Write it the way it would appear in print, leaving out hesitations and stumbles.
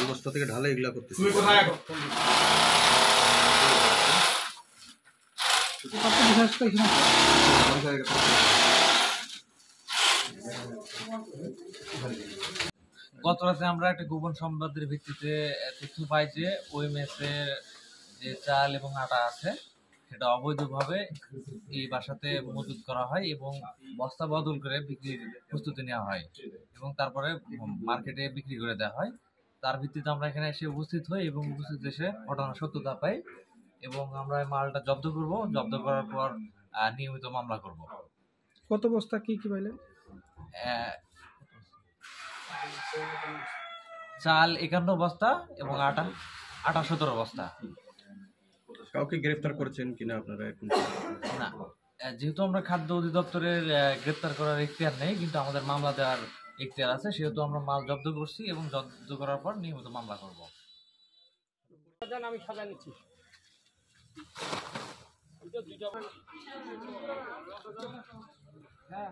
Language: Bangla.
বস্তা থেকে ঢালে এগুলা করতেছি। গত রাতে আমরা একটা গোপন সংবাদের ভিত্তিতে তথ্য পাই যে ওই মেসে যে চাল এবং আটা আছে সেটা অবৈধভাবে এই বাসাতে মজুত করা হয় এবং বস্তা বদল করে বিক্রির প্রস্তুতি নেওয়া হয় এবং তারপরে মার্কেটে বিক্রি করে দেওয়া হয়। তার ভিত্তিতে আমরা এখানে এসে উপস্থিত হই এবং উপস্থিত এসে ঘটনার সত্যতা পাই এবং আমরা মালটা জব্দ করব। জব্দ করার পর নিয়মিত মামলা করব। কত বস্তা কি পাইলেন? চাল 51 বস্তা এবং আটা 17 বস্তা। কাউকে গ্রেফতার করেছেন কিনা আপনারা এখন? না, যেহেতু আমরা খাদ্য অধিদপ্তরের গ্রেফতার করার এখতিয়ার নেই, কিন্তু আমাদের মামলা দেওয়ার এখতিয়ার আছে, সেহেতু আমরা মাল জব্দ করছি এবং জব্দ করার পর নিয়মিত মামলা করব। আমি সাজা নিচ্ছি। হ্যাঁ।